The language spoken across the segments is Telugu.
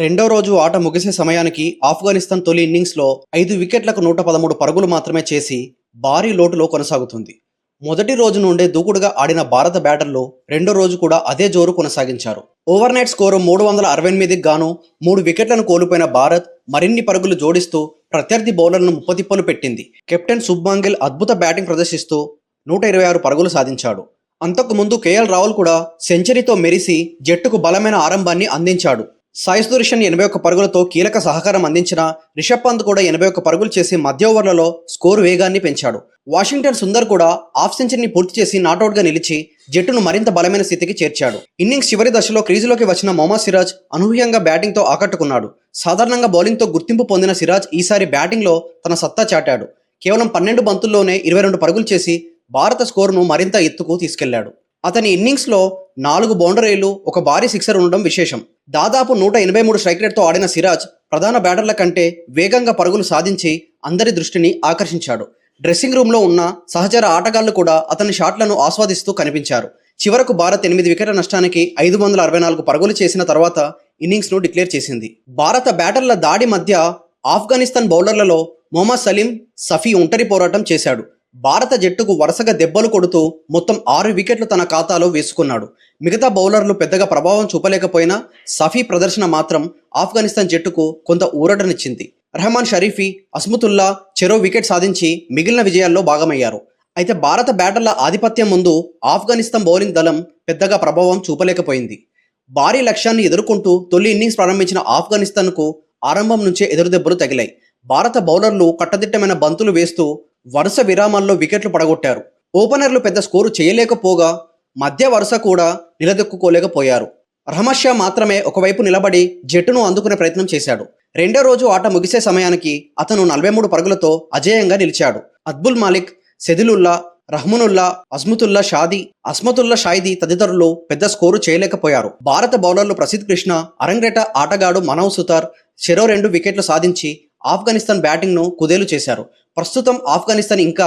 రెండో రోజు ఆట ముగిసే సమయానికి ఆఫ్ఘనిస్తాన్ తొలి ఇన్నింగ్స్లో 5 వికెట్లకు 113 పరుగులు మాత్రమే చేసి భారీ లోటులో కొనసాగుతుంది. మొదటి రోజు నుండే దూకుడుగా ఆడిన భారత బ్యాటర్లు రెండో రోజు కూడా అదే జోరు కొనసాగించారు. ఓవర్నైట్ స్కోరు 368కి గాను 3 వికెట్లను కోల్పోయిన భారత్ మరిన్ని పరుగులు జోడిస్తూ ప్రత్యర్థి బౌలర్లను ముప్పతిప్పలు పెట్టింది. కెప్టెన్ శుభ్మాన్ గిల్ అద్భుత బ్యాటింగ్ ప్రదర్శిస్తూ 126 పరుగులు సాధించాడు. అంతకుముందు కేఎల్ రాహుల్ కూడా సెంచరీతో మెరిసి జట్టుకు బలమైన ఆరంభాన్ని అందించాడు. సాయి సుదర్శన్ 81 పరుగులతో కీలక సహకారం అందించిన రిషబ్ పంత్ కూడా 81 పరుగులు చేసి మధ్య ఓవర్లలో స్కోరు వేగాన్ని పెంచాడు. వాషింగ్టన్ సుందర్ కూడా హాఫ్ సెంచరీని పూర్తి చేసి నాటౌట్గా నిలిచి జట్టును మరింత బలమైన స్థితికి చేర్చాడు. ఇన్నింగ్స్ చివరి దశలో క్రీజులోకి వచ్చిన మొహమ్మద్ సిరాజ్ అనూహ్యంగా బ్యాటింగ్తో ఆకట్టుకున్నాడు. సాధారణంగా బౌలింగ్తో గుర్తింపు పొందిన సిరాజ్ ఈసారి బ్యాటింగ్లో తన సత్తా చాటాడు. కేవలం 12 బంతుల్లోనే 22 పరుగులు చేసి భారత స్కోరును మరింత ఎత్తుకు తీసుకెళ్లాడు. అతని ఇన్నింగ్స్లో 4 బౌండరీలు, ఒక భారీ సిక్సర్ ఉండడం విశేషం. దాదాపు 183 స్ట్రైక్ రేట్తో ఆడిన సిరాజ్ ప్రధాన బ్యాటర్ల కంటే వేగంగా పరుగులు సాధించి అందరి దృష్టిని ఆకర్షించాడు. డ్రెస్సింగ్ రూమ్లో ఉన్న సహచర ఆటగాళ్లు కూడా అతని షాట్లను ఆస్వాదిస్తూ కనిపించారు. చివరకు భారత్ 8 వికెట్ల నష్టానికి 564 పరుగులు చేసిన తర్వాత ఇన్నింగ్స్ను డిక్లేర్ చేసింది. భారత బ్యాటర్ల దాడి మధ్య ఆఫ్ఘనిస్తాన్ బౌలర్లలో మొహమ్మద్ సలీం, సఫీ ఒంటరి పోరాటం చేశాడు. భారత జట్టుకు వరుసగా దెబ్బలు కొడుతూ మొత్తం 6 వికెట్లు తన ఖాతాలో వేసుకున్నాడు. మిగతా బౌలర్లు పెద్దగా ప్రభావం చూపలేకపోయినా సఫీ ప్రదర్శన మాత్రం ఆఫ్ఘనిస్తాన్ జట్టుకు కొంత ఊరటనిచ్చింది. రెహమాన్ షరీఫీ, అస్మతుల్లా చెరో వికెట్ సాధించి మిగిలిన విజయాల్లో భాగమయ్యారు. అయితే భారత బ్యాటర్ల ఆధిపత్యం ముందు ఆఫ్ఘనిస్తాన్ బౌలింగ్ దళం పెద్దగా ప్రభావం చూపలేకపోయింది. భారీ లక్ష్యాన్ని ఎదుర్కొంటూ తొలి ఇన్నింగ్స్ ప్రారంభించిన ఆఫ్ఘనిస్తాన్కు ఆరంభం నుంచే ఎదురుదెబ్బలు తగిలాయి. భారత బౌలర్లు కట్టదిట్టమైన బంతులు వేస్తూ వరుస విరామాల్లో వికెట్లు పడగొట్టారు. ఓపెనర్లు పెద్ద స్కోరు చేయలేకపోగా మధ్య వరుస కూడా నిలదొక్కుకోలేకపోయారు. రహమద్ షా మాత్రమే ఒకవైపు నిలబడి జట్టును అందుకునే ప్రయత్నం చేశాడు. రెండో రోజు ఆట ముగిసే సమయానికి అతను 43 పరుగులతో అజేయంగా నిలిచాడు. అబ్దుల్ మాలిక్, సెదిలుల్లా, రహ్మనుల్లా, అస్మతుల్లా షాయిదీ తదితరులు పెద్ద స్కోరు చేయలేకపోయారు. భారత బౌలర్లు ప్రసిద్ధ్ కృష్ణ, అరంగేట ఆటగాడు మనవ్ సుతార్ చెరో 2 వికెట్లు సాధించి ఆఫ్ఘనిస్తాన్ బ్యాటింగ్ను కుదేలు చేశారు. ప్రస్తుతం ఆఫ్ఘనిస్తాన్ ఇంకా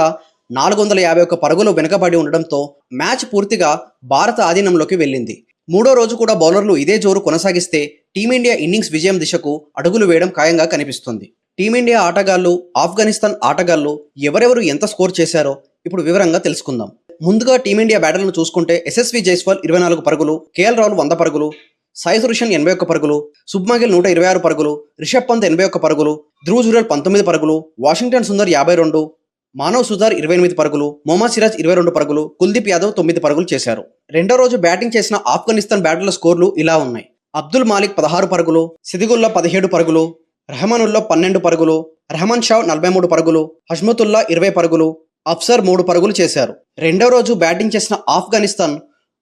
451 పరుగులు వెనుకబడి ఉండడంతో మ్యాచ్ పూర్తిగా భారత ఆధీనంలోకి వెళ్ళింది. మూడో రోజు కూడా బౌలర్లు ఇదే జోరు కొనసాగిస్తే టీమిండియా ఇన్నింగ్స్ విజయం దిశకు అడుగులు వేయడం ఖాయంగా కనిపిస్తుంది. టీమిండియా ఆటగాళ్లు, ఆఫ్ఘనిస్తాన్ ఆటగాళ్లు ఎవరెవరు ఎంత స్కోర్ చేశారో ఇప్పుడు వివరంగా తెలుసుకుందాం. ముందుగా టీమిండియా బ్యాటర్లను చూసుకుంటే యశస్వి జైస్వాల్ 24 పరుగులు, కేఎల్ రాహుల్ 100 పరుగులు, సాయి సుదర్శన్ 81 పరుగులు, శుభ్మాన్ గిల్ 126 పరుగులు, రిషబ్ పంత్ 81 పరుగులు, ధ్రువ్ జురేల్ 19 పరుగులు, వాషింగ్టన్ సుందర్ 52, మానవ్ సుతార్ 28 పరుగులు, మొహమ్మద్ సిరాజ్ 22 పరుగులు, కుల్దీప్ యాదవ్ 9 పరుగులు చేశారు. రెండో రోజు బ్యాటింగ్ చేసిన ఆఫ్ఘనిస్తాన్ బ్యాటర్ల స్కోర్లు ఇలా ఉన్నాయి. అబ్దుల్ మాలిక్ 16 పరుగులు, సిదిగుల్లా 17 పరుగులు, రెహమానుల్లా 12 పరుగులు, రెహమాన్ షా 43 పరుగులు, హష్మతుల్లా 20 పరుగులు, అఫ్సర్ 3 పరుగులు చేశారు. రెండో రోజు బ్యాటింగ్ చేసిన ఆఫ్ఘనిస్తాన్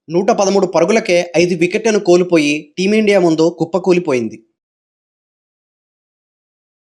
113 పరుగులకే 5 వికెట్లను కోల్పోయి టీమిండియా ముందు కుప్పకూలిపోయింది.